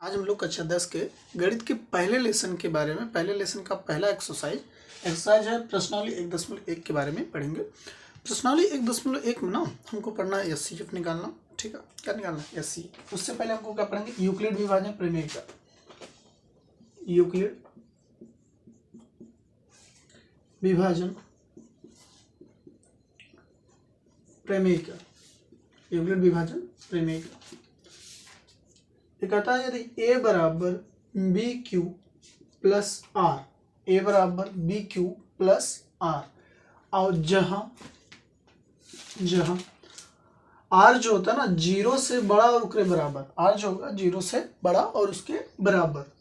आज हम लोग कक्षा 10 के गणित के पहले लेसन के बारे में पहले लेसन का पहला एक्सरसाइज है प्रश्नावली 1.1 के बारे में पढ़ेंगे। प्रश्नावली 1.1 में ना हमको पढ़ना है एचसीएफ निकालना। ठीक है, क्या निकालना है? एचसीएफ। उससे पहले हमको क्या पढ़ेंगे? यूक्लिड विभाजन प्रमेय का। यूक्लिड विभाजन प्रमेय का। यूक्लिड विभाजन प्रमेय का ये कहता है यदि a बराबर बी क्यू प्लस आर, ए बराबर बी क्यू प्लस आर, और जहां आर जो होता है ना 0 से बड़ा और उसके बराबर, आर जो होगा 0 से बड़ा और उसके बराबर,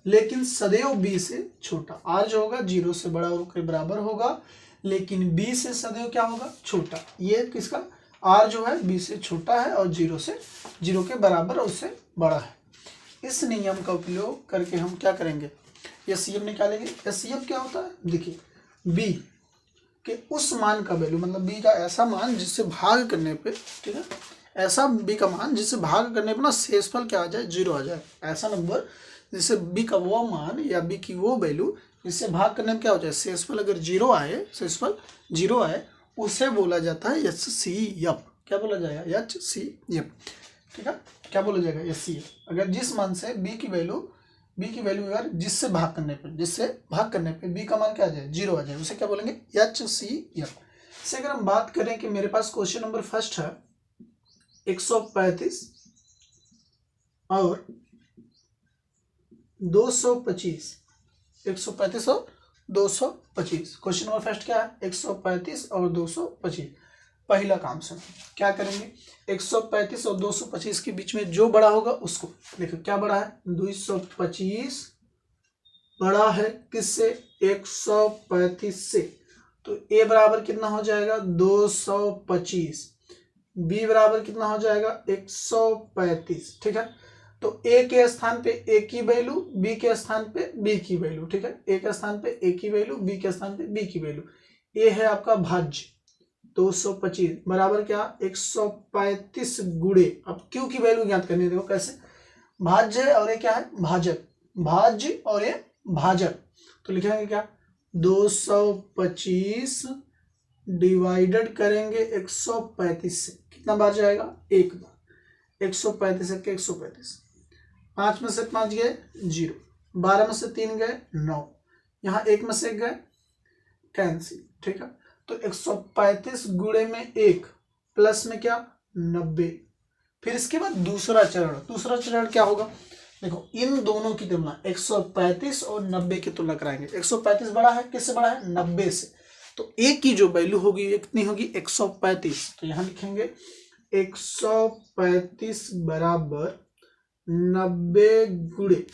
लेकिन सदैव बी से छोटा। आर जो होगा 0 से बड़ा और उसके बराबर होगा, लेकिन बी से सदैव क्या होगा? छोटा। ये किसका? आर जो है बी से छोटा है और 0 के बराबर और उससे बड़ा है। इस नियम का उपयोग करके हम क्या करेंगे? एचसीएफ निकालेंगे। एचसीएफ क्या होता है? देखिए, बी के उस मान का वैल्यू, मतलब बी का ऐसा मान जिससे भाग करने पे, ठीक है, ऐसा बी का मान जिससे भाग करने पे ना शेषफल क्या आ जाए? 0 आ जाए। ऐसा नंबर जिससे बी का वो मान या बी की वो वैल्यू जिससे भाग करने में क्या हो जाए? शेषफल अगर 0 आए, शेषफल 0 आए, उसे बोला जाता है एचसीएफ। क्या बोला जाएगा? एचसीएफ। ठीक है, क्या बोला जाएगा? एचसीएफ। अगर जिस मान से बी की वैल्यू अगर जिससे भाग करने पे बी का मान क्या आ जाए? 0 आ जाए, उसे क्या बोलेंगे? एचसीएफ। से अगर हम बात करें कि मेरे पास क्वेश्चन नंबर फर्स्ट है 135 और 225। 135 और 225। क्वेश्चन नंबर फर्स्ट क्या है? 135 और 225। पहला काम सुनो, क्या करेंगे? 135 और 225 के बीच में जो बड़ा होगा उसको देखो। क्या बड़ा है? 225 बड़ा है किससे? 135 से। तो a बराबर कितना हो जाएगा? 225। b बराबर कितना हो जाएगा? 135। ठीक है, तो a के स्थान पे a की वैल्यू, b के स्थान पे b की वैल्यू। ठीक है, a के स्थान पे a की वैल्यू, b के स्थान पे b की वैल्यू। a है आपका भाज्य 225 बराबर क्या? 135 गुणे, अब q की वैल्यू ज्ञात करनी है। देखो कैसे, भाज्य है और ये क्या है? भाजक। भाज्य और ये भाजक, तो लिखेंगे क्या? 225 डिवाइडेड करेंगे 135 से। कितना बार जाएगा? एक बार। 135 है, 135। 5 में से 5 गए 0, 12 में से 3 गए 9, यहाँ 1 में से गए कैंसिल। ठीक है, तो 135 गुणे में 1 प्लस में क्या? 90। फिर इसके बाद दूसरा चरण क्या होगा? देखो, इन दोनों की तुलना 135 और 90 की तुलना कराएंगे। 135 बड़ा है, किससे बड़ा है? 90 से। तो a की जो वैल्यू होगी कितनी होगी? 135। तो यहां लिखेंगे 135 बराबर 90 गुणे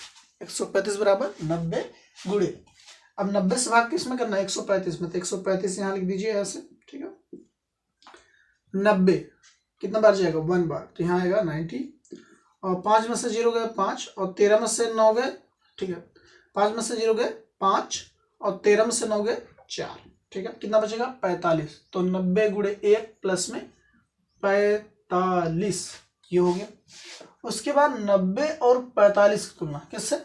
135 बराबर 90 गुणे। अब 90 से भाग किस में करना है? 135 में, तो 135 यहां लिख दीजिए ऐसे। ठीक है, 90 कितना बार जाएगा? 1 बार, तो यहाँ आएगा 90। और 5 में से 0 गए 5, और 13 में से 9 गए। ठीक है, 5 में से 0 गए 5, और 13 में से 9 गए 4। ठीक है, कितना बचेगा? 45। तो 90 गुणे 1 प्लस में 45, ये हो गया। उसके बाद 90 और 45 की तुलना किससे?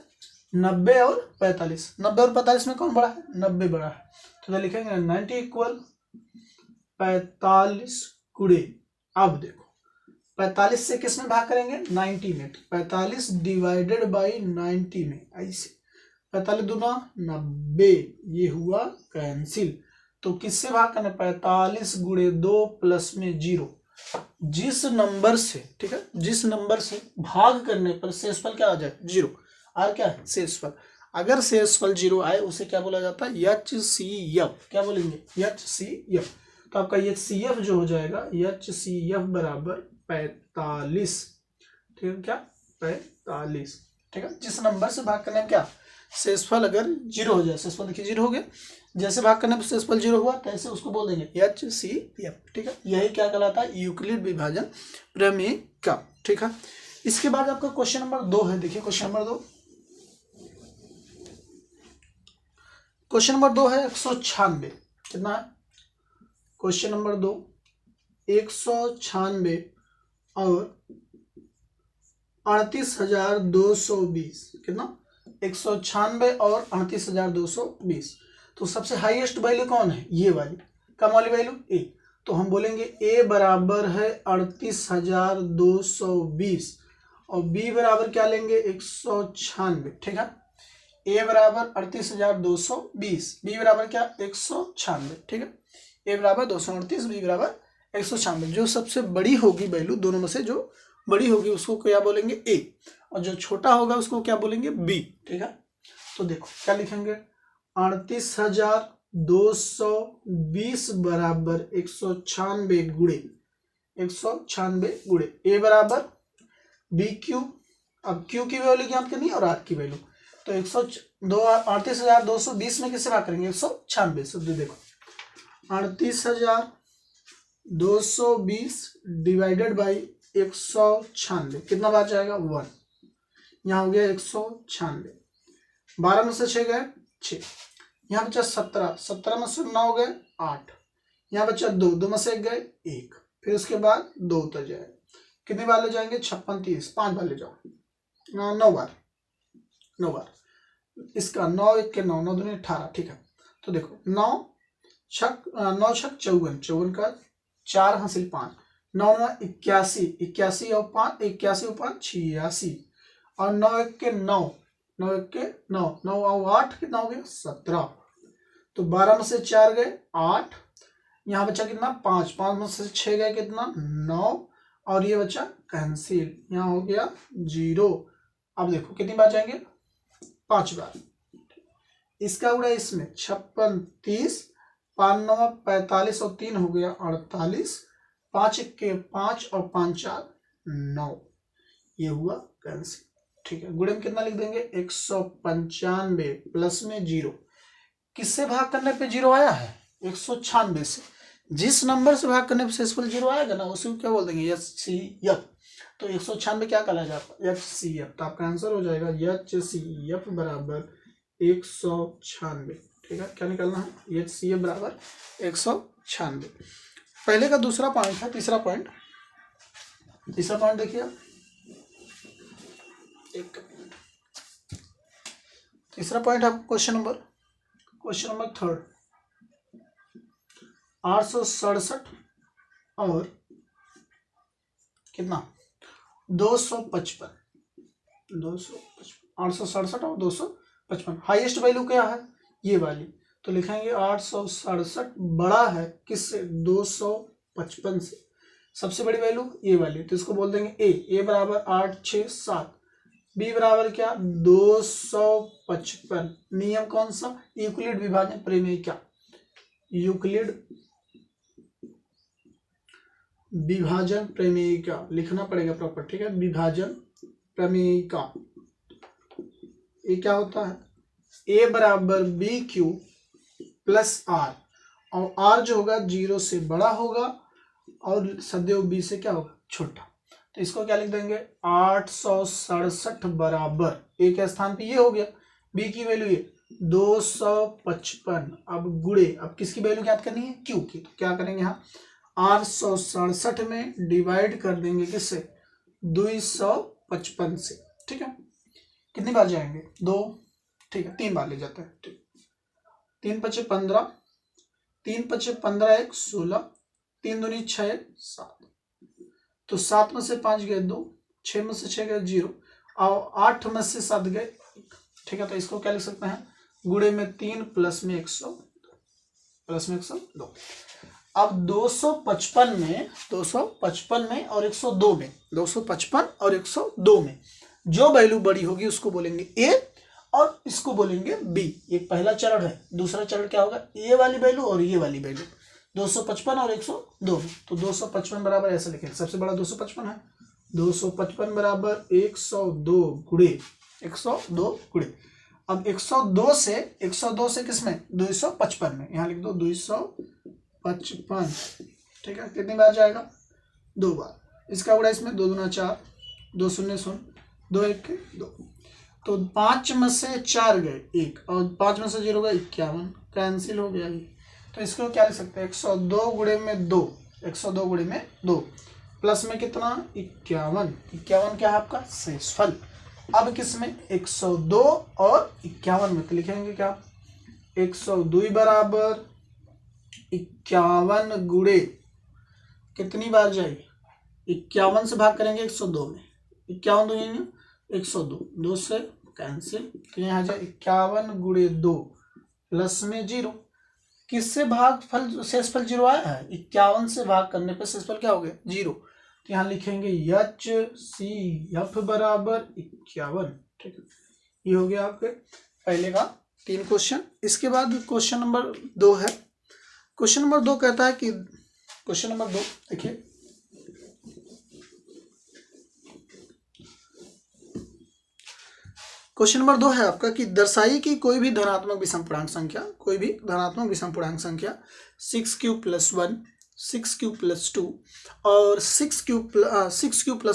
90 और 45। 90 और 45 में कौन बड़ा है? 90 बड़ा है, तो लिखेंगे 90 इक्वल 45 गुणे। अब देखो, 45 से किस में भाग करेंगे? 90 में। 45 डिवाइडेड बाई 90 में, ऐसे 45 दूना 90, ये हुआ कैंसिल। तो किससे भाग करना? 45 गुणे 2 प्लस में 0। जिस नंबर से, ठीक है, जिस नंबर से भाग करने पर शेषफल क्या आ जाए? 0। आर क्या है? शेषफल। अगर शेषफल 0 आए उसे क्या बोला जाता है? एचसीएफ। क्या बोलेंगे? एचसीएफ। तो आपका एचसीएफ जो हो जाएगा, एचसीएफ बराबर 45। ठीक है, क्या? 45। ठीक है, जिस नंबर से भाग करने में क्या शेषफल अगर 0 हो जाए, शेषफल देखिए 0 हो गया, जैसे भाग करने पर शेषफल 0 हुआ तैसे उसको बोल देंगे एचसीएफ। ठीक है, यही क्या कहलाता है? यूक्लिड विभाजन प्रमेय का। ठीक है, इसके बाद आपका क्वेश्चन नंबर 2 है। देखिए क्वेश्चन नंबर 2, क्वेश्चन नंबर 2 है 196। कितना है? क्वेश्चन नंबर 2 196 और 38,220 कितना 196 और 38,220। तो सबसे हाईएस्ट वैल्यू कौन है, ये वाली, कम वाली वैल्यू ए। तो हम बोलेंगे ए बराबर है 38,220 और बी बराबर क्या लेंगे 196। ठीक है, ए बराबर 38,220, बी बराबर क्या 196। ठीक है, ए बराबर 238, बी बराबर 196। जो सबसे बड़ी होगी वैल्यू दोनों में से, जो बड़ी होगी उसको क्या बोलेंगे ए, और जो छोटा होगा उसको क्या बोलेंगे बी। ठीक है, तो देखो क्या लिखेंगे 38,220 बराबर 196 गुणे ए बराबर बी क्यू। अब क्यू की वैल्यू ज्ञात करनी है और आर की वैल्यू, तो 38,220 में किससे भाग करेंगे 196 से। तो देखो 38,220 डिवाइडेड बाई 196 कितना बार जाएगा 1, यहाँ हो गया 196। 12 में से 6 गए 6, यहाँ बचा 17, 17 में से 9 गए 8, यहाँ बचा 2, 2 में से 1 गए 1, फिर उसके बाद 2 उतर जाएगा। कितने बार ले जाएंगे 56 30, 5 बार ले जाओ, 9 बार, 9 बार। इसका 9 1 के 9, 9 दूनी 18। ठीक है, तो देखो 9 छक 54, 54 का 4 हासिल 5, 9 9 81, 81 और 5, 81 और 5 86, और 9 1 के 9, 9 1 के 9, 9 और 8 कितना हो गया 17। तो 12 में से 4 गए 8, यहाँ बचा कितना 5, 5 में से 6 गए कितना 9, और ये बचा कैंसिल, यहाँ हो गया 0। अब देखो कितनी बार जाएंगे 5 बार। इसका उड़ा इसमें 56 30, 5 9 45 और 3 हो गया 48, 5 1 के 5 और 5 4 9, ये हुआ कैंसिल। ठीक है, गुणे में कितना लिख देंगे 195 प्लस में 0। किससे भाग करने पे 0 आया है 196 से। जिस नंबर से भाग करने पे शेषफल 0 आएगा ना उसी को क्या बोल देंगे HCF। तो 196 क्या कहला जाता है HCF। तो आपका आंसर हो जाएगा HCF बराबर 196। ठीक है, क्या निकालना है HCF बराबर 196। पहले का दूसरा पॉइंट है, तीसरा पॉइंट देखिए, एक तीसरा पॉइंट है क्वेश्चन नंबर 3, 867 और कितना 255, 867 और 255। हाईएस्ट वैल्यू क्या है ये वाली, तो लिखेंगे 867 बड़ा है किससे 255 से। सबसे बड़ी वैल्यू ये वाली, तो इसको बोल देंगे ए बराबर 8 6 7, बी बराबर क्या 255। नियम कौन सा यूक्लिड विभाजन प्रमेय, क्या यूक्लिड विभाजन प्रमेय का लिखना पड़ेगा प्रॉपर। ठीक है, विभाजन प्रमेय का ये क्या होता है ए बराबर बी क्यू प्लस आर, और आर जो होगा 0 से बड़ा होगा और सदैव बी से क्या होगा छोटा। तो इसको क्या लिख देंगे 867 बराबर ए के स्थान पे ये हो गया, बी की वैल्यू ये 255। अब गुणे, अब किसकी वैल्यू ज्ञात करनी है क्यू की, तो क्या करेंगे यहाँ 867 में डिवाइड कर देंगे किससे 255 से। ठीक है, कितनी बार जाएंगे 2, ठीक है 3 बार ले जाते हैं। ठीक, 3 5 15, 3 5 15 1 16, 3 दूनी 6 7, तो 7 में से 5 गए 2, 6 में से 6 गए 0, और 8 में से 7 गए। ठीक है, तो इसको क्या लिख सकते हैं गुणे में 3 प्लस में 102। अब 255 में और 102 में, 255 और 102 में जो वैल्यू बड़ी होगी उसको बोलेंगे ए और इसको बोलेंगे बी। ये पहला चरण है। दूसरा चरण क्या होगा ये वाली वैल्यू और ये वाली वैल्यू 255 और 102 में। तो 255 बराबर ऐसे लिखेंगे, सबसे बड़ा 255 है, 255 बराबर 102 गुणे 102 गुणे। अब 102 से किसमें 255 में, यहाँ लिख दो 255। ठीक है, कितनी बार जाएगा 2 बार। इसका गुणा इसमें 2 दूना 4, 2 शून्य 0, 2 1 2, तो 5 में से 4 गए 1 और 5 में से 0 गए 51, कैंसिल हो गया ये। तो इसको क्या लिख सकते हैं 102 गुणे में 2, 102 गुणे में 2, प्लस में कितना 51, 51 क्या है आपका शेषफल। अब किसमें 102 और 51 में, तो लिखेंगे क्या 102 बराबर 51 गुणे कितनी बार जाएगी 51 से भाग करेंगे 102 में, 51 दूनी 102, 2 से कैंसिल, तो यहाँ जाए 51 गुणे 2 प्लस में 0, किससे भाग फल शेषफल 0 आया है, 51 से भाग करने पर शेषफल क्या हो गया 0, तो यहाँ लिखेंगे HCF बराबर 51। ठीक है, ये हो गया आपके पहले का 3 क्वेश्चन। इसके बाद क्वेश्चन नंबर 2 है। क्वेश्चन नंबर 2 कहता है कि क्वेश्चन नंबर 2 देखिए, क्वेश्चन नंबर 2 है आपका कि दर्शाइए कि कोई भी धनात्मक विषम पूर्णांक संख्या, कोई भी धनात्मक विषम पूर्णांक संख्या 6 + 1, 6 + 2 और 6 +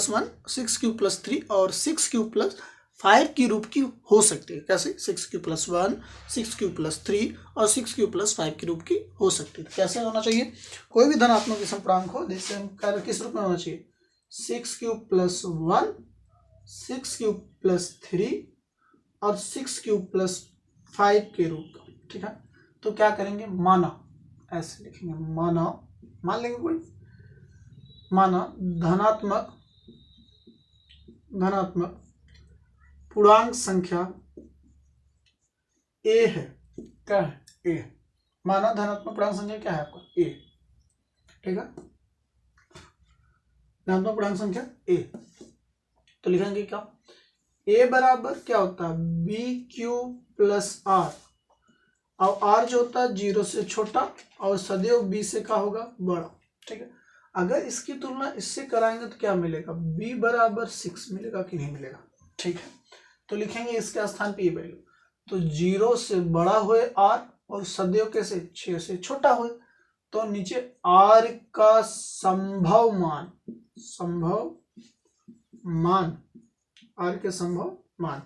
1, 6 + 3 और 6 + 5 की रूप की हो सकती है। कैसे 6 + 1, 6 + 3 और 6 + 5 की रूप की हो सकती है। कैसे होना चाहिए, कोई भी धनात्मक विषम पूर्णांक हो जैसे हम किस रूप में होना चाहिए 6 + 1, 6 + 3 और 6 + 5 के रूप का। ठीक है, तो क्या करेंगे माना, ऐसे लिखेंगे माना, मान लेंगे कोई, माना धनात्मक पूर्णांक संख्या a है, क्या है a, माना धनात्मक पूर्णांक संख्या क्या है आपका a। ठीक है, धनात्मक पूर्णांक संख्या a, तो लिखेंगे क्या a बराबर क्या होता है BQ + R, और R जो होता है 0 से छोटा और सदैव B से क्या होगा बड़ा। ठीक है, अगर इसकी तुलना इससे कराएंगे तो क्या मिलेगा B बराबर 6 मिलेगा कि नहीं मिलेगा। ठीक है, तो लिखेंगे इसके स्थान पे ये वैल्यू, तो 0 से बड़ा होए R और सदैव कैसे 6 से छोटा होए, तो नीचे R का संभव मान, R के संभव मान।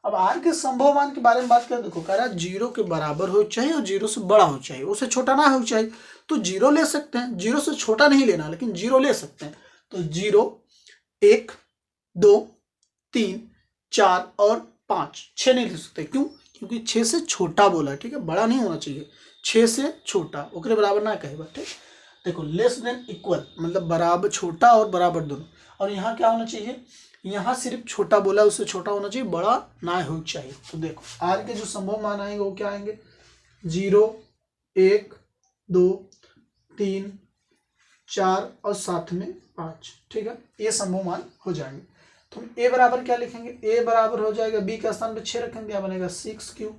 अब R के संभव मान के बारे में बात करें, देखो कह रहा है 0 के बराबर हो चाहिए और 0 से बड़ा हो चाहिए, उससे छोटा ना हो चाहिए, तो 0 ले सकते हैं, 0 से छोटा नहीं लेना लेकिन 0 ले सकते हैं, तो 0, 1, 2, 3, 4 और 5, 6 नहीं ले सकते, क्यों, क्योंकि 6 से छोटा बोला है। ठीक है, बड़ा नहीं होना चाहिए, 6 से छोटा, ओकरे बराबर ना कहे। ठीक, देखो लेस देन इक्वल मतलब बराबर, छोटा और बराबर दोनों, और यहाँ क्या होना चाहिए, यहाँ सिर्फ छोटा बोला, उससे छोटा होना चाहिए, बड़ा ना हो चाहिए। तो देखो R के जो संभव मान आएंगे वो क्या आएंगे 0, 1, 2, 3, 4 और साथ में 5। ठीक है, ये संभव मान हो जाएंगे। तो हम A बराबर क्या लिखेंगे, A बराबर हो जाएगा B के स्थान पे 6 रखेंगे, क्या बनेगा 6Q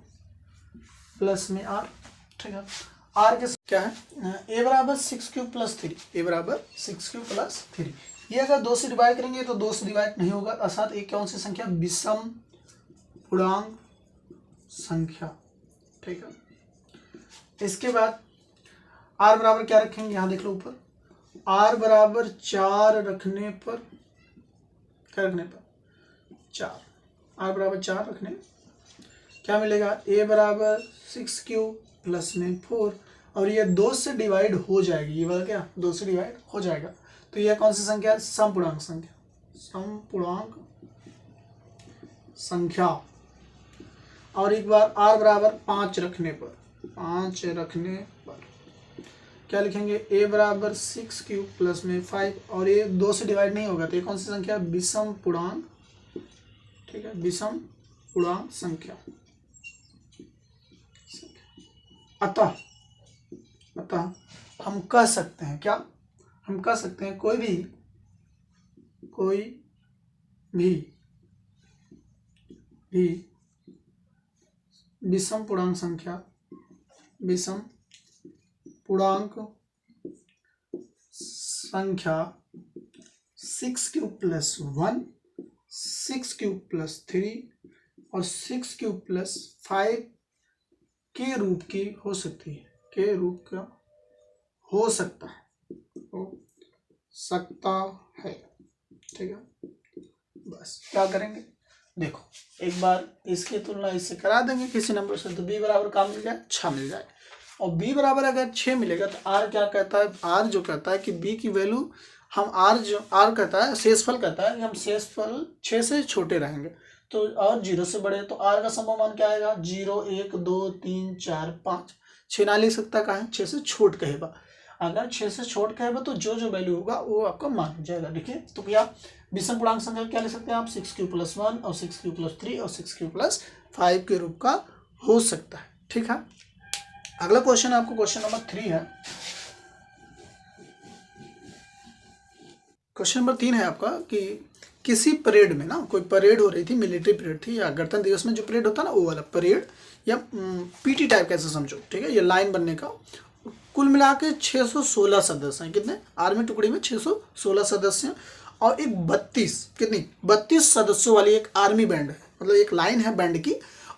प्लस में R। ठीक है, R के क्या है A बराबर 6Q + 3, A बराबर 6Q + 3। ये अगर 2 से डिवाइड करेंगे तो 2 से डिवाइड नहीं होगा, अर्थात एक कौन सी संख्या विषम पूर्णांक संख्या। ठीक है, इसके बाद R बराबर क्या रखेंगे, यहाँ देख लो ऊपर R बराबर 4 रखने पर, क्या रखने पर 4, R बराबर 4 रखने क्या मिलेगा A बराबर 6Q प्लस में 4, और ये 2 से डिवाइड हो जाएगी, ये वाला क्या 2 से डिवाइड हो जाएगा, तो यह कौन सी संख्या है समपूर्णांक संख्या, समपूर्णांक संख्या। और एक बार R बराबर 5 रखने पर, 5 रखने पर क्या लिखेंगे A बराबर 6Q प्लस में 5, और ये 2 से डिवाइड नहीं होगा, तो ये कौन सी संख्या विषम पूर्णांक। ठीक है, विषम पूर्णांक संख्या। अतः हम कह सकते हैं क्या, हम कह सकते हैं कोई भी विषम पूर्णांक संख्या, विषम पूर्णांक संख्या 6Q + 1, 6Q + 3 और 6Q + 5 के रूप की हो सकती है, के रूप का हो सकता है। ठीक है, बस क्या करेंगे, देखो एक बार इसकी तुलना इससे करा देंगे किसी नंबर से, तो B बराबर का मिल जाए 6 मिल जाए, और B बराबर अगर 6 मिलेगा तो R क्या कहता है, R जो कहता है कि B की वैल्यू हम आर जो आर कहता है शेषफल कहता है कि हम शेषफल 6 से छोटे रहेंगे तो और 0 से बड़े, तो आर का संभव मान क्या आएगा 0 1 2 3 4 5। 6 ना ले सकता कहाँ है 6 से छोट कहेगा। अगर 6 से छोट कहेगा तो जो जो वैल्यू होगा वो आपका मान जाएगा। देखिए तो क्या विषम पूर्णांक संख्या क्या ले सकते हैं आप 6q+1 और 6q+3 और 6q+5 के रूप का हो सकता है। ठीक है, अगला क्वेश्चन आपको क्वेश्चन नंबर 3 है। क्वेश्चन नंबर 3 है आपका कि किसी परेड में ना कोई परेड हो रही थी, मिलिट्री परेड थी या गणतंत्र दिवस में जो परेड होता है ना वो वाला परेड या पीटी टाइप कैसे समझो। ठीक है, ये लाइन बनने का कुल मिला के 616 सदस्य हैं। कितने आर्मी टुकड़ी में 616 सदस्य हैं और एक 32 सदस्यों वाली एक आर्मी बैंड है, मतलब एक लाइन है बैंड की,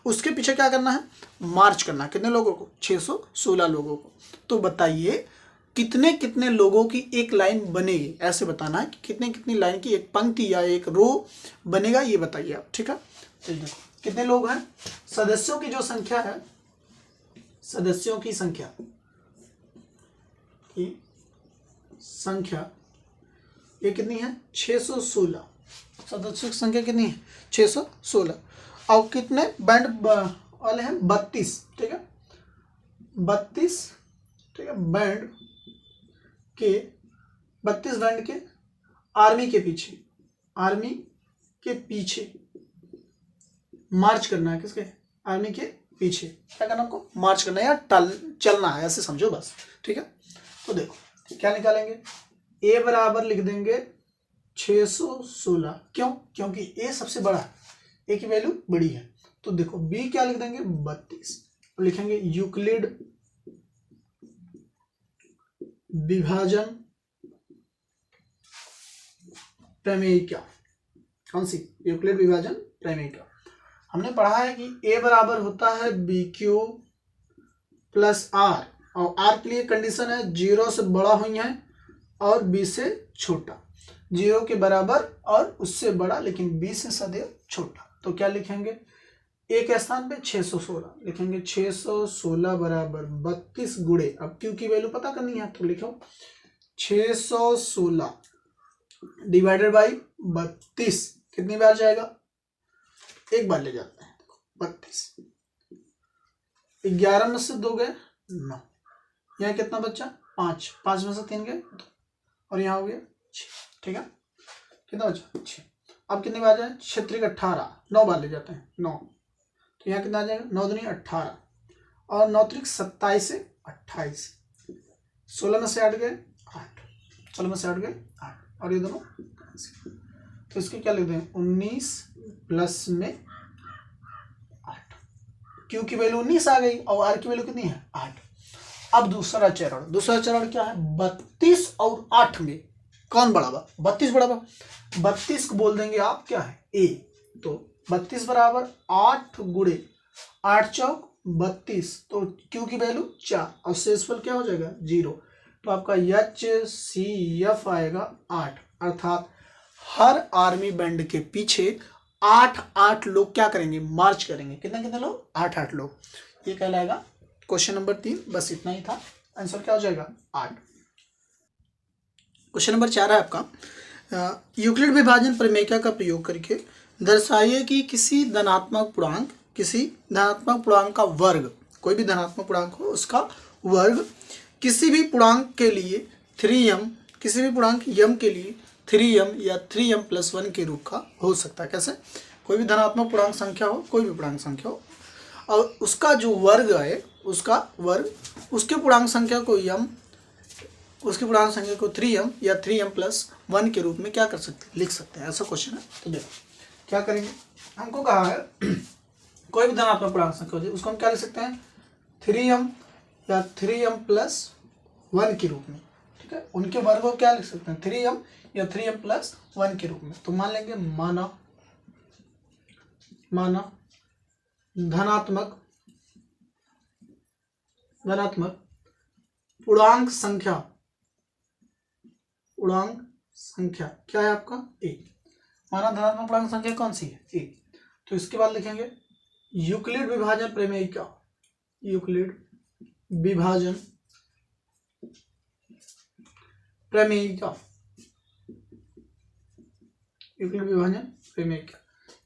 उसके पीछे क्या करना है मार्च करना है। कितने लोगों को 616 लोगों को। तो बताइए कितने कितने लोगों की एक लाइन बनेगी, ऐसे बताना है कि कितने कितनी लाइन की एक पंक्ति या एक रो बनेगा, ये बताइए आप। ठीक है, तो देखो कितने लोग हैं, सदस्यों की जो संख्या है, सदस्यों की संख्या ये कितनी है 616। सदस्यों की संख्या कितनी है 616 और कितने बैंड वाले हैं 32। ठीक है 32। ठीक है बैंड के 32 बैंड के आर्मी के पीछे मार्च करना है। किसके आर्मी के पीछे क्या करना हमको मार्च करना है या चलना है, ऐसे समझो बस। ठीक है, तो देखो क्या निकालेंगे ए बराबर लिख देंगे 616। क्यों? क्योंकि ए सबसे बड़ा है, ए की वैल्यू बड़ी है। तो देखो बी क्या लिख देंगे 32, लिखेंगे यूक्लिड विभाजन प्रमेयिका। कौन सी? यूक्लिड विभाजन प्रमेयिका। हमने पढ़ा है कि ए बराबर होता है बी क्यू प्लस आर, और आर के लिए कंडीशन है 0 से बड़ा हुई है और बी से छोटा, 0 के बराबर और उससे बड़ा लेकिन बी से सदैव छोटा। तो क्या लिखेंगे ए के स्थान पे 616 लिखेंगे 616 बराबर 32 गुणे, अब क्यू की वैल्यू पता करनी है तो लिखो 616 डिवाइडेड बाई 32। कितनी बार जाएगा एक बार ले जाते हैं 32। 11 में से 2 गए 9, यहाँ कितना बच्चा 5, 5 में से 3 गए 2 और यहाँ हो गया 6। ठीक है कितना बचा 6। अब कितनी बार जाए 6 3 18, 9 बार ले जाते हैं 9, तो यहाँ कितना आ जाएगा 9 दूनी 18 और 9 3 27 से 28, 16 में से 8 गए 8, 16 में से 8 गए 8 और ये दोनों, तो इसके क्या लिख दें 19 प्लस में 8। क्यू की वैल्यू 19 आ गई और आर की वैल्यू कितनी है 8। अब दूसरा चरण क्या है 32 और 8 में कौन बड़ा बा 32 बड़ा बा, 32 को बोल देंगे आप क्या है ए। तो 32 बराबर 8 गुणे 8 चौक 32, तो क्यू की वैल्यू 4 और शेषफल क्या हो जाएगा 0। तो आपका HCF आएगा 8, अर्थात हर आर्मी बैंड के पीछे 8 लोग क्या करेंगे मार्च करेंगे। कितने कितने लोग 8 लोग। ये कहलाएगा क्वेश्चन नंबर 3। बस इतना ही था, आंसर क्या हो जाएगा 8। क्वेश्चन नंबर 4 है आपका यूक्लिड विभाजन प्रमेयिका का प्रयोग करके दर्शाइए कि किसी धनात्मक पूर्णांक का वर्ग, कोई भी धनात्मक पूर्णांक हो उसका वर्ग किसी भी पूर्णांक के लिए 3m, किसी भी पूर्णांक m के लिए 3m या 3m+1 के रूप का हो सकता है। कैसे? कोई भी धनात्मक पूर्णांक संख्या हो, कोई भी पूर्णांक संख्या हो और उसका जो वर्ग है उसका वर्ग उसके पूर्णांक संख्या को m, उसकी पूर्णांक संख्या को 3m या 3m+1 के रूप में क्या कर सकते हैं लिख सकते हैं। ऐसा क्वेश्चन है। तो देखो क्या करेंगे, हमको कहा है कोई भी धनात्मक पूर्णांक संख्या हो उसको हम क्या लिख सकते हैं 3m या 3m+1 के रूप में। ठीक है, उनके वर्ग को क्या लिख सकते हैं 3m या 3m+1 के रूप में। तो मान लेंगे माना धनात्मक पूर्णांक संख्या क्या है आपका a। माना धनात्मक पूर्णांक संख्या कौन सी है a। तो इसके बाद लिखेंगे यूक्लिड विभाजन प्रमेयिका, यूक्लिड विभाजन प्रमेयिका यूक्लिड विभाजन प्रमेय क्या,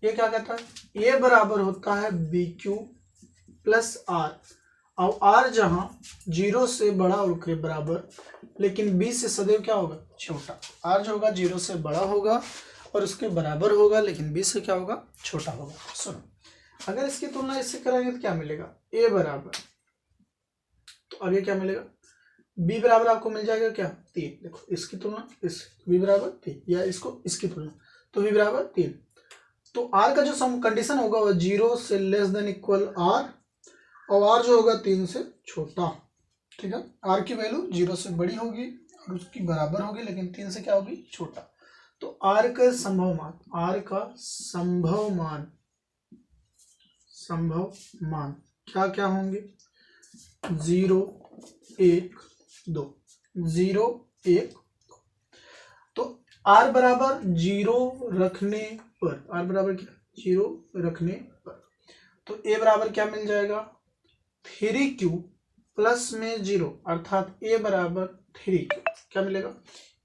ये क्या कहता है, ए बराबर होता है बी क्यू प्लस आर, और आर जहां 0 से बड़ा और के बराबर, लेकिन बी से सदैव क्या होगा, छोटा। आर जो होगा 0 से बड़ा होगा और उसके बराबर होगा, लेकिन बी से क्या होगा, छोटा होगा। सुनो, अगर इसकी तुलना इससे कराएंगे तो क्या मिलेगा, ए बराबर, तो आगे क्या मिलेगा, बी बराबर आपको मिल जाएगा क्या, 3। देखो इसकी तुलना इस, बी बराबर 3, या इसको इसकी तुलना, तो बी बराबर 3। तो आर का जो सम कंडीशन होगा वह 0 से लेस देन इक्वल आर, और आर जो होगा 3 से छोटा। ठीक है, आर की वैल्यू 0 से बड़ी होगी और उसकी बराबर होगी, लेकिन 3 से क्या होगी, छोटा। तो आर का संभव मान, आर का संभव मान क्या क्या होंगे, 0 1 2, 0 1 2। तो आर बराबर 0 रखने पर, आर बराबर क्या, 0 रखने पर, तो ए बराबर क्या मिल जाएगा, 3q प्लस में 0, अर्थात ए बराबर 3q, क्या मिलेगा,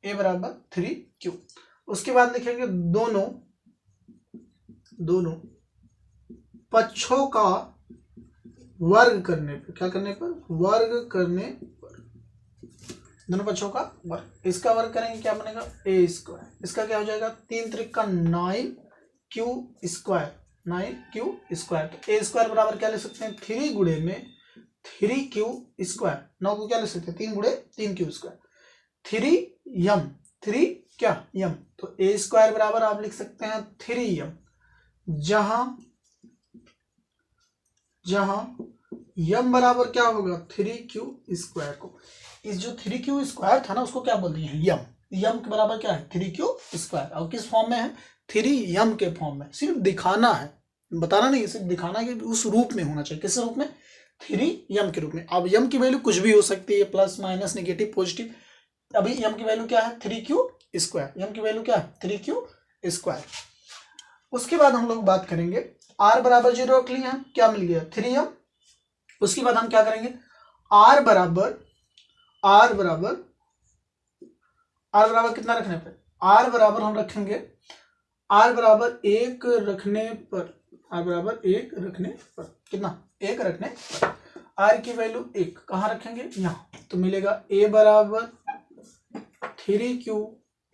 ए बराबर 3q। उसके बाद लिखेंगे दोनों पक्षों का वर्ग करने पर, क्या करने पर, वर्ग करने पर, दोनों पक्षों का वर्ग, इसका वर्ग करेंगे क्या बनेगा, ए स्क्वायर, इसका क्या हो जाएगा, 3 त्रिक का 9q स्क्वायर, 9q स्क्वायर। तो ए स्क्वायर बराबर क्या ले सकते हैं, 3 गुणे में 3q स्क्वायर, 9 को क्या ले सकते हैं, 3 गुणे 3q स्क्वायर, 3m, 3 क्या m, तो ए स्क्वायर बराबर आप लिख सकते हैं 3m, जहां m बराबर क्या होगा, 3q स्क्वायर को, इस जो 3q स्क्वायर था ना उसको क्या बोलते हैं, m के बराबर क्या है, 3q स्क्वायर, और किस फॉर्म में है, 3m के फॉर्म में। सिर्फ दिखाना है, बताना नहीं, सिर्फ दिखाना है कि उस रूप में होना चाहिए, किस रूप में, 3m के रूप में। अब m की वैल्यू कुछ भी हो सकती है, प्लस माइनस नेगेटिव पॉजिटिव, अभी m की वैल्यू क्या है, 3q स्क्वायर, m की वैल्यू क्या है, 3q स्क्वायर। उसके बाद हम लोग बात करेंगे, r बराबर 0 रख लिया, क्या मिल गया, 3m। उसके बाद हम क्या करेंगे, r बराबर कितना रखने पर, r बराबर हम रखेंगे, r बराबर 1 रखने पर, r बराबर 1 रखने पर, कितना, 1 रखने पर, r की वैल्यू 1 कहाँ रखेंगे, यहाँ, तो मिलेगा a बराबर 3q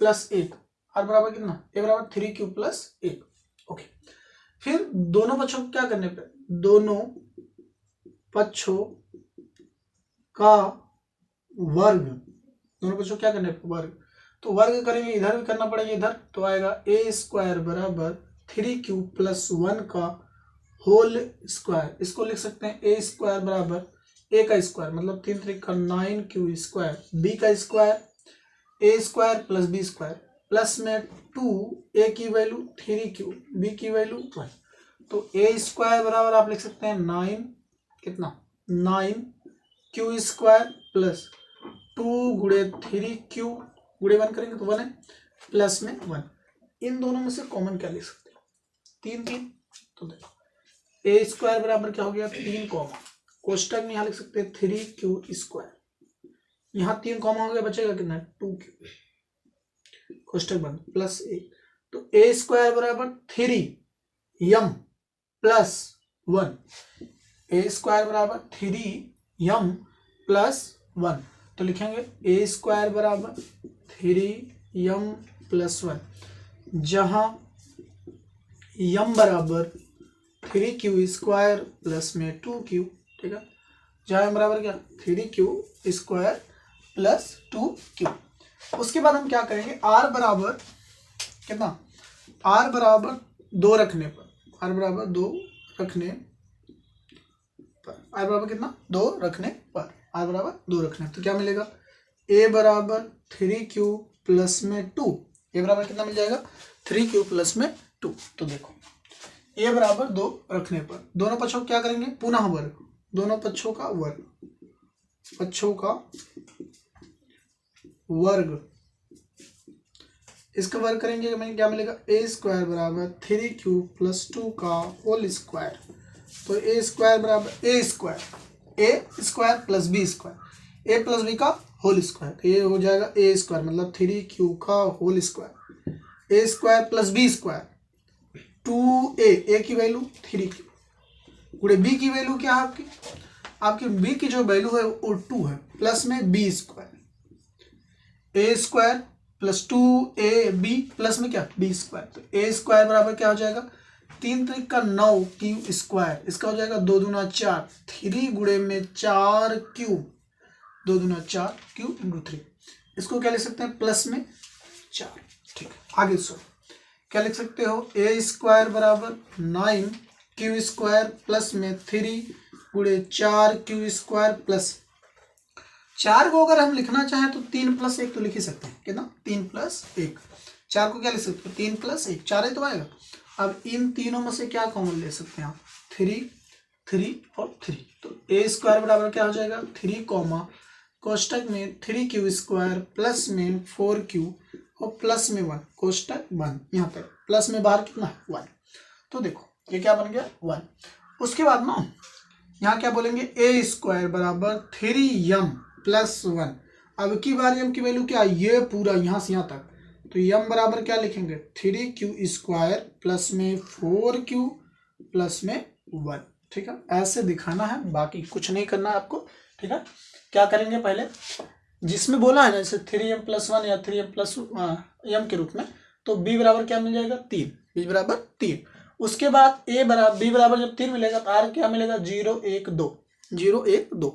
प्लस 1, r बराबर कितना, a बराबर 3q प्लस 1। ओके, फिर दोनों पक्षों को क्या करने पर, दोनों पक्षों का वर्ग, दोनों पक्षों क्या करने पर, वर्ग, तो वर्ग करेंगे, इधर भी करना पड़ेगा, इधर तो आएगा ए स्क्वायर बराबर 3q प्लस 1 का होल स्क्वायर, इसको लिख सकते हैं ए स्क्वायर बराबर ए का स्क्वायर, मतलब 3 त्रिक का 9q स्क्वायर, बी का square a square plus b square, plus में 2, ए की वैल्यू 3q, बी की वैल्यू 1, तो ए स्क्वायर बराबर आप लिख सकते हैं 9, कितना, 9q स्क्वायर प्लस 2 गुणे 3q, गुणे 1 करेंगे तो 1 है, प्लस में 1, इन दोनों में से कॉमन क्या ले सकते हैं, 3, तो देखो ए स्क्वायर बराबर क्या हो गया, 3 कॉमन, कोष्टक में यहाँ लिख सकते हैं 3q स्क्वायर, यहाँ 3 कॉमन हो गया, बचेगा कितना, 2q, कोष्टक बंद, प्लस 1, तो ए स्क्वायर बराबर 3m प्लस 1, ए स्क्वायर बराबर 3m प्लस 1, तो लिखेंगे ए स्क्वायर बराबर 3m प्लस 1, जहां m बराबर 3q स्क्वायर प्लस में 2q, ठीक है, जहां m बराबर क्या, 3q स्क्वायर प्लस 2q। उसके बाद हम क्या करेंगे, r बराबर कितना, r बराबर 2 रखने पर, r बराबर 2 रखने पर, r बराबर कितना, 2 रखने पर, r बराबर 2 रखने, तो क्या मिलेगा, a बराबर 3q प्लस में 2, a बराबर कितना मिल जाएगा, 3q प्लस में 2। तो देखो a बराबर 2 रखने पर, दोनों पक्षों को क्या करेंगे, पुनः वर्ग, दोनों पक्षों का वर्ग, पक्षों का वर्ग, इसका वर्ग करेंगे हमें क्या मिलेगा, ए स्क्वायर बराबर 3q प्लस 2 का होल स्क्वायर, तो ए स्क्वायर बराबर a square plus b square, a plus b का होल स्क्वायर, तो ये हो जाएगा ए स्क्वायर मतलब 3q का whole square, a square plus b square, 2a की वैल्यू 3q गुणे बी की वैल्यू क्या है आपकी, आपकी बी की जो वैल्यू है वो 2 है, प्लस में B square, a square plus 2ab plus में क्या बी स्क्वायर, तो ए स्क्वायर बराबर क्या हो जाएगा 3 3 का 9 क्यू स्क्वायर, इसका हो जाएगा 2 दूना 4, 3 गुणे में 4 क्यूब, 2 दूना 4 क्यूब इंटू 3, इसको क्या लिख सकते हैं प्लस में 4। ठीक है, आगे सुनो क्या लिख सकते हो, ए स्क्वायर बराबर 9 क्यू स्क्वायर प्लस में 3 गुणे 4 क्यू स्क्वायर प्लस 4 को अगर हम लिखना चाहें तो 3 प्लस 1 तो लिख ही सकते हैं, कितना 3 प्लस 1, 4 को क्या लिख सकते हो 3 प्लस 1, 4 ही तो आएगा। अब इन तीनों में से क्या कॉमन ले सकते हैं आप, 3 3 और 3, तो ए स्क्वायर बराबर क्या हो जाएगा 3 कॉमा कोष्टक में 3q स्क्वायर प्लस में 4q और प्लस में 1 कोष्टक बंद, यहाँ तक प्लस में बाहर कितना है 1, तो देखो ये क्या बन गया 1। उसके बाद ना यहाँ क्या बोलेंगे ए स्क्वायर बराबर 3m प्लस 1, अब की बार m की वैल्यू क्या, ये पूरा यहाँ से यहाँ तक, तो m बराबर क्या लिखेंगे 3q स्क्वायर प्लस में 4q प्लस में 1। ठीक है, ऐसे दिखाना है, बाकी कुछ नहीं करना है आपको। ठीक है, क्या करेंगे पहले जिसमें बोला है ना जैसे 3m प्लस 1 या 3m प्लस m के रूप में, तो b बराबर क्या मिल जाएगा 3, b बराबर 3। उसके बाद b बराबर जब 3 मिलेगा तो r क्या मिलेगा 0 1 2, 0 1 2।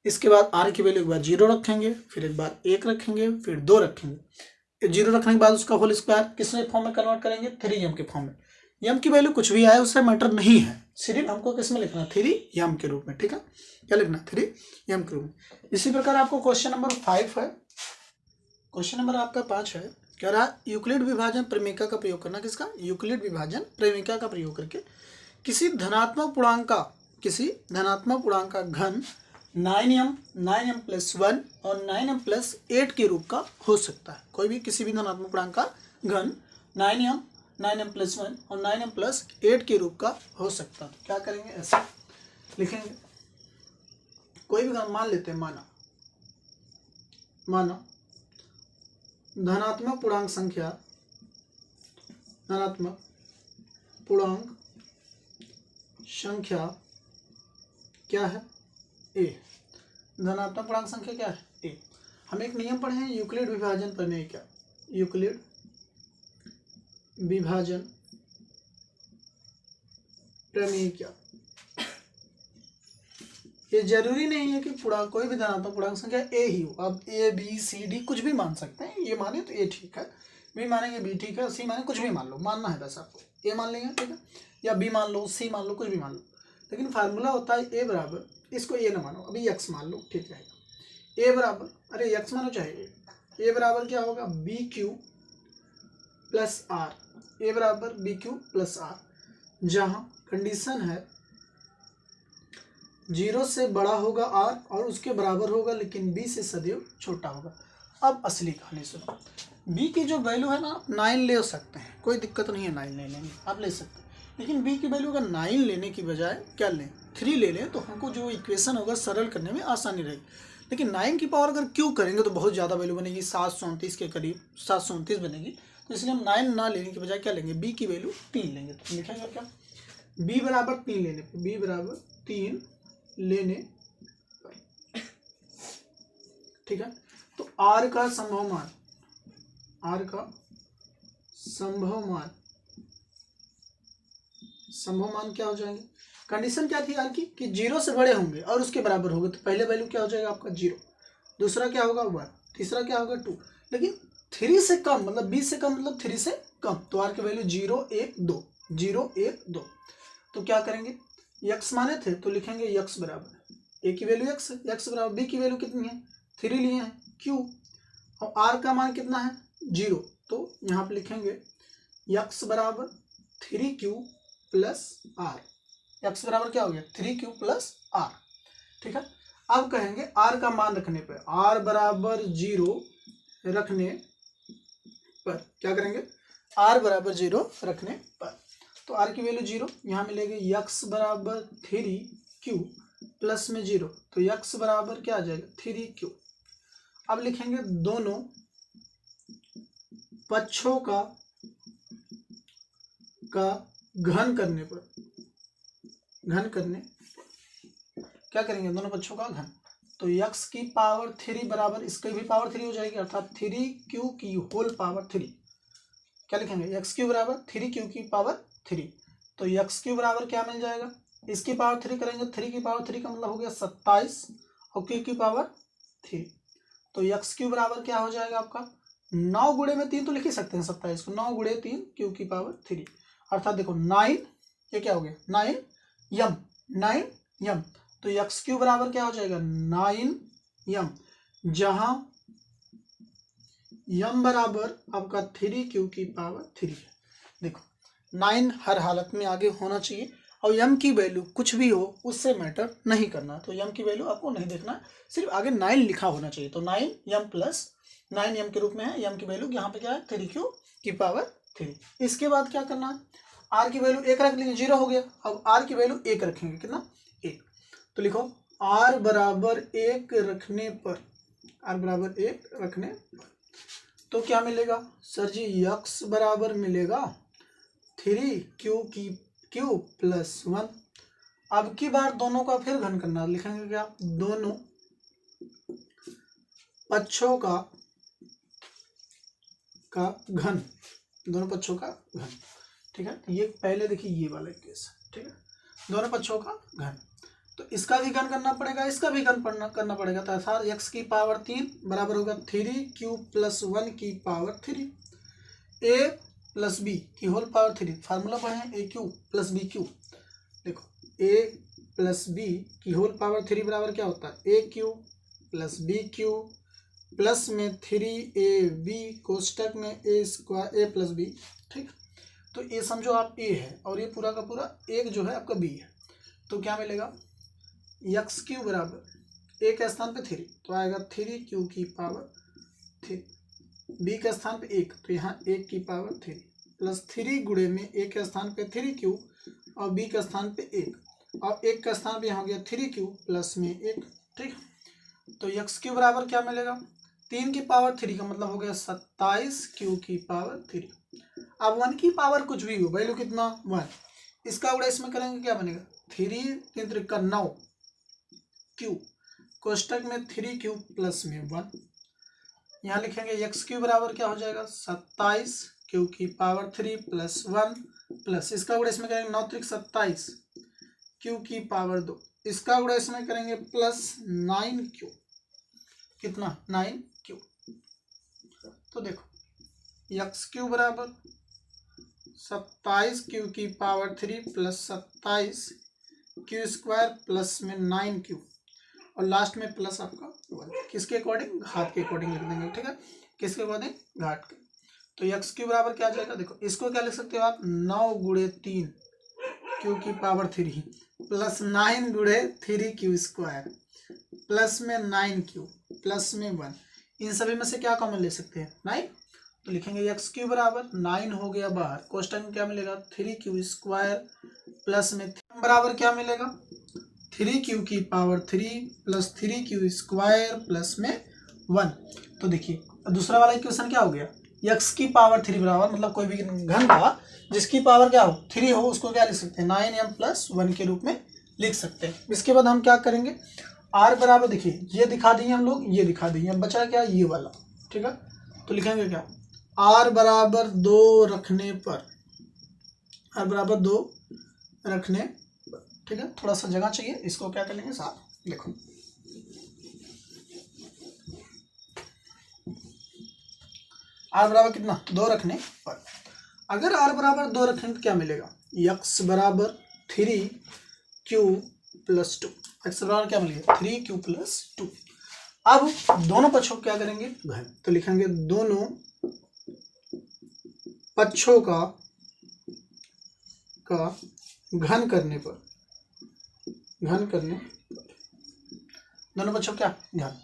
इसके बाद r की वैल्यू एक बार 0 रखेंगे, फिर एक बार 1 रखेंगे, फिर 2 रखेंगे, 0 रखने के बाद उसका होल स्क्वायर किसमें फॉर्म में कन्वर्ट करेंगे 3m के फॉर्म में। m की वैल्यू कुछ भी आए उससे मैटर नहीं है, सिर्फ हमको किसमें लिखना है 3m के रूप में। ठीक है, क्या लिखना 3m के रूप में। इसी प्रकार आपको क्वेश्चन नंबर 5 है, क्वेश्चन नंबर आपका 5 है, कह रहा यूक्लिड विभाजन प्रेमिका का प्रयोग करना, किसका यूक्लिड विभाजन प्रेमिका का प्रयोग करके किसी धनात्मक पूर्णांक का घन 9m प्लस 1 और 9m प्लस 8 के रूप का हो सकता है। कोई भी किसी भी धनात्मक पूर्णांक का घन 9m प्लस 1 और 9m प्लस 8 के रूप का हो सकता है। तो क्या करेंगे ऐसे लिखेंगे, कोई भी घन मान लेते हैं, माना धनात्मक पूर्णांक संख्या क्या है a, धनात्मक पूर्णांक संख्या क्या है a। हम एक नियम पढ़े हैं यूक्लिड विभाजन प्रमेय, क्या यूक्लिड विभाजन प्रमेय क्या, ये जरूरी नहीं है कि कोई भी धनात्मक पूर्णांक संख्या a ही हो, अब a b c d कुछ भी मान सकते हैं, ये माने तो a ठीक है, b मानेंगे b ठीक है, c माने कुछ भी मान लो, मानना है बस आपको, a मान लेंगे ठीक है, या b मान लो, c मान लो, कुछ भी मान लो, लेकिन फार्मूला होता है a बराबर, इसको a ना मानो, अभी x मान लो ठीक रहेगा, a बराबर, अरे x मानो चाहे a बराबर क्या होगा B Q plus R, a बराबर बी क्यू प्लस आर, जहाँ कंडीशन है 0 से बड़ा होगा r और उसके बराबर होगा, लेकिन b से सदैव छोटा होगा। अब असली कहानी सुनो, b की जो वैल्यू है ना आप 9 ले सकते हैं, कोई दिक्कत नहीं है, 9 ले लेंगे आप ले सकते हैं, लेकिन b की वैल्यू अगर 9 लेने की बजाय क्या लें 3 ले लें, तो हमको जो इक्वेशन होगा सरल करने में आसानी रहेगी। लेकिन 9 की पावर अगर क्यों करेंगे तो बहुत ज़्यादा वैल्यू बनेगी, 729 के करीब 729 बनेगी, तो इसलिए हम 9 ना लेने की बजाय क्या लेंगे b की वैल्यू 3 लेंगे। तो लिखेंगे क्या b बराबर 3 लेने पर, b बराबर 3 लेने पर, ठीक है। तो r का संभव मान क्या हो जाएंगे, कंडीशन क्या थी r की कि 0 से बड़े होंगे और उसके बराबर होगा, तो पहले वैल्यू क्या हो जाएगा आपका 0, दूसरा क्या होगा 1, तीसरा क्या होगा 2, लेकिन 3 से कम मतलब 20 से कम मतलब 3 से कम, तो r की वैल्यू 0 1 2, 0 1 2। तो क्या करेंगे x माने थे तो लिखेंगे x बराबर a की वैल्यू x है, x बराबर b की वैल्यू कितनी है 3 लिए हैं q, और r का मान कितना है 0, तो यहाँ पे लिखेंगे x बराबर 3q प्लस r, x बराबर क्या हो गया 3q प्लस r। ठीक है, अब कहेंगे r का मान रखने पर, r बराबर 0 रखने पर क्या करेंगे, r बराबर 0 रखने पर, तो r की वैल्यू 0, यहाँ मिलेगी x बराबर 3q प्लस में 0, तो x बराबर क्या आ जाएगा 3q। अब लिखेंगे दोनों पक्षों का का घन करने पर, घन करने क्या करेंगे, दोनों पक्षों का घन। तो x की पावर 3 बराबर इसकी भी पावर 3 हो जाएगी, अर्थात 3q की होल पावर 3। क्या लिखेंगे, एक्स क्यू बराबर 3q की पावर 3। तो एक्स क्यू बराबर क्या मिल जाएगा, इसकी पावर 3 करेंगे, 3 की पावर 3 का मतलब हो गया 27 और q की पावर 3। तो एक्स क्यू बराबर क्या हो जाएगा आपका 9 गुणे में 3 तो लिख ही सकते हैं 27 को, 9 गुणे 3 q की पावर 3, अर्थात देखो 9, ये क्या हो गया 9 यम, 9 यम। तो एक्स क्यू बराबर क्या हो जाएगा 9 यम, जहां यम बराबर आपका 3q की पावर 3 है। देखो 9 हर हालत में आगे होना चाहिए और यम की वैल्यू कुछ भी हो उससे मैटर नहीं करना, तो यम की वैल्यू आपको नहीं देखना, सिर्फ आगे 9 लिखा होना चाहिए। तो 9 यम प्लस 9 यम के रूप में है, यम की वैल्यू यहाँ पे क्या है 3q की पावर 3। इसके बाद क्या करना है, आर की वैल्यू 1 रख लेंगे, 0 हो गया। अब आर की वैल्यू 1 रखेंगे, कितना 1। तो लिखो आर बराबर 1 रखने पर, आर बराबर 1 रखने पर तो क्या मिलेगा सर जी, x बराबर मिलेगा 3q की q प्लस 1। अब की बार दोनों का फिर घन करना, लिखेंगे क्या, दोनों पक्षों का घन, दोनों पक्षों का घन, ठीक है। ये पहले देखिए ये वाला केस, ठीक है, दोनों पक्षों का घन। तो इसका भी घन करना पड़ेगा, इसका भी घन करना पड़ेगा, तो अर्थात x की पावर 3 बराबर होगा 3q प्लस 1 की पावर 3, a प्लस b की होल पावर 3। फार्मूला पढ़े a cube plus B cube, देखो a प्लस b की होल पावर 3 बराबर क्या होता है a cube plus B Q plus में 3ab कोष्टक में a square a plus b, ठीक। तो ये समझो आप a है और ये पूरा का पूरा एक जो है आपका b है, तो क्या मिलेगा एक्स क्यू बराबर ए के स्थान पे 3 तो आएगा 3q की पावर 3, बी के स्थान पे 1 तो यहाँ 1 की पावर 3 प्लस 3 गुणे में ए के स्थान पे 3q और बी के स्थान पे 1 और 1 का स्थान पे यहाँ हो गया 3q प्लस में 1, ठीक। तो एक्स क्यू बराबर क्या मिलेगा 3 की पावर 3 का मतलब हो गया 27q की पावर 3। अब 1 की पावर कुछ भी हो, वैल्यू कितना 1, इसका उड़ा इसमें करेंगे क्या बनेगा 3 का 9 q कोष्टक में 3q प्लस में 1, यहाँ लिखेंगे एक्स क्यू बराबर क्या हो जाएगा 27q की पावर 3 प्लस 1 प्लस इसका गुणा इसमें करेंगे 9 त्रिक 27 q की पावर 2, इसका गुणा इसमें करेंगे प्लस 9q, कितना 9q। तो देखो एक्स क्यू बराबर 27q की power 3 plus 27q square plus में 9q और लास्ट में प्लस आपका 1, किसके अकॉर्डिंग घात के अकॉर्डिंग लिख देंगे, ठीक है, किसके अकॉर्डिंग घात के। तो एक्स क्यू बराबर क्या आ जाएगा, देखो इसको क्या लिख सकते हो आप 9 गुणे 3 q की पावर 3 प्लस 9 गुणे 3q स्क्वायर प्लस में 9q प्लस में 1, इन सभी में से क्या कॉमन ले सकते हैं 9, तो लिखेंगे एक्स क्यू बराबर 9 हो गया बाहर, कोष्टक में क्या मिलेगा 3q स्क्वायर प्लस में बराबर क्या मिलेगा 3q की power 3 plus 3q square plus में 1। तो देखिए दूसरा वाला इक्वेशन क्या हो गया x की पावर 3 बराबर मतलब कोई भी घन का जिसकी पावर क्या हो 3 हो उसको क्या लिख सकते हैं 9m प्लस 1 के रूप में लिख सकते हैं। इसके बाद हम क्या करेंगे r बराबर, देखिए ये दिखा दिए हम लोग, ये दिखा दिए, अब बचा क्या ये वाला, ठीक है। तो लिखेंगे क्या r बराबर 2 रखने पर, r बराबर 2 रखने पर, ठीक है, थोड़ा सा जगह चाहिए, इसको क्या कर लेंगे साथ, देखो r बराबर कितना 2 रखने पर, अगर r बराबर 2 रखें तो क्या मिलेगा x बराबर 3q प्लस 2, x बराबर क्या मिलेगा 3q प्लस 2। अब दोनों पक्षों को क्या करेंगे घन, तो लिखेंगे दोनों पक्षों का घन करने पर, दोनों पक्षों क्या घन,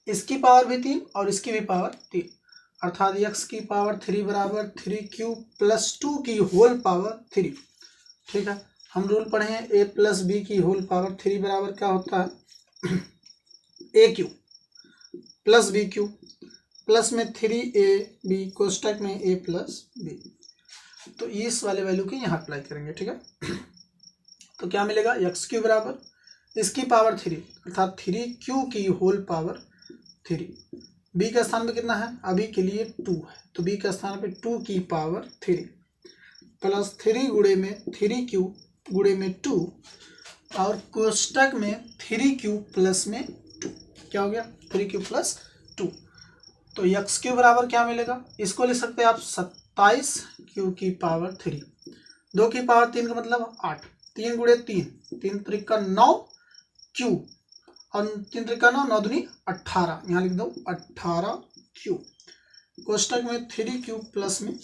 इसकी पावर भी 3 और इसकी भी पावर 3, अर्थात x की पावर 3 बराबर 3q प्लस 2 की होल पावर 3, ठीक है। हम रूल पढ़े हैं a प्लस बी की होल पावर 3 बराबर क्या होता है a cube plus B Q plus में 3ab कोष्टक में a प्लस बी। तो इस वाले वैल्यू की यहाँ अप्लाई करेंगे, ठीक है। तो क्या मिलेगा, एक्स क्यू बराबर इसकी पावर 3 अर्थात 3q की होल पावर 3। बी के स्थान पे कितना है, अभी के लिए 2 है, तो बी के स्थान पे 2 की पावर 3 प्लस 3 गुणे में 3q गुणे में 2 और कोष्टक में 3q प्लस में 2। क्या हो गया, 3q प्लस 2। तो एक्स क्यू बराबर क्या मिलेगा, इसको लिख सकते हैं आप 27q की पावर 3। 2 की पावर 3 का मतलब 8, 3 गुणे 3, 3 त्रिका 9 q और 3 त्रिका 9, 9 दूनी 18, यहाँ लिख दो 18q कोष्टक में 3q प्लस में,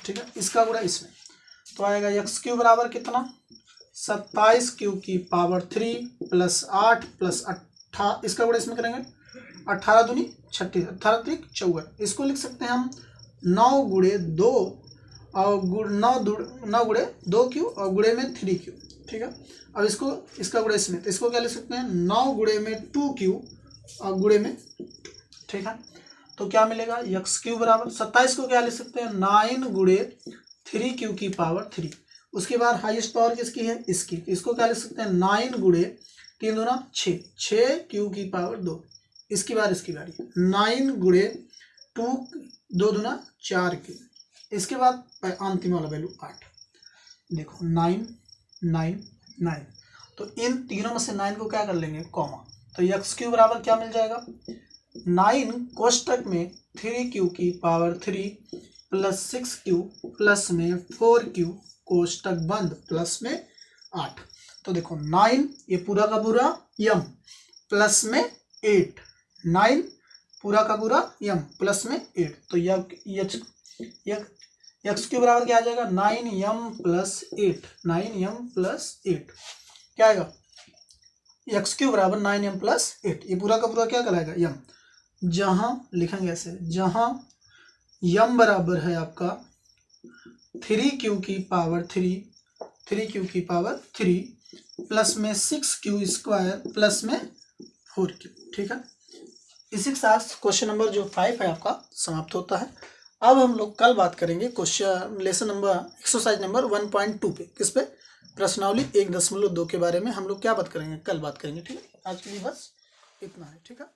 ठीक है, इसका गुणा इसमें। तो आएगा एक्स क्यू बराबर कितना, 27q की पावर 3 प्लस 8 प्लस 18, इसका गुणा इसमें करेंगे 18 दूनी 36, 18 त्रिक 54। इसको लिख सकते हैं हम 9 गुणे 2 और 9 गुणे 2q और गुणे में 3q, ठीक है। अब इसको इसका गुणे इसमें, तो इसको क्या लिख सकते हैं 9 गुणे में 2q और गुणे में 2, ठीक है। तो क्या मिलेगा, एक्स क्यू बराबर 27 को क्या लिख सकते हैं 9 गुणे 3q की पावर 3। उसके बाद हाईएस्ट पावर किसकी है, इसकी, इसको क्या लिख सकते हैं 9 गुणे 3 दूना 6, 6q की पावर 2। इसकी बार इसकी बारी 9 गुणे 2 2 दूना 4q। इसके बाद अंतिम वाला वैल्यू 8, देखो 9 9 9, तो इन तीनों में से 9 को क्या कर लेंगे कॉमा, तो एक्स क्यू बराबर क्या मिल जाएगा 9 कोष्टक में 3q की पावर 3 प्लस 6q प्लस में 4q कोष्टक बंद प्लस में 8। तो देखो 9 ये पूरा का पूरा m प्लस में 8, 9 पूरा का पूरा m प्लस में 8, तो एक्स क्यू बराबर क्या आ जाएगा 9m प्लस 8, 9m प्लस 8 क्या आएगा, एक्स क्यू बराबर 9m प्लस 8, ये पूरा का पूरा क्या कहलाएगा m, जहां लिखेंगे ऐसे, जहां m बराबर है आपका 3q की पावर 3, 3q की पावर 3 प्लस में 6q स्क्वायर प्लस में 4q, ठीक है। इसी के साथ क्वेश्चन नंबर जो 5 है आपका समाप्त होता है। अब हम लोग कल बात करेंगे question lesson number exercise number 1.2 पे, किस पे, प्रश्नावली 1.2 के बारे में हम लोग क्या बात करेंगे, कल बात करेंगे, ठीक है। आज के लिए बस इतना है, ठीक है।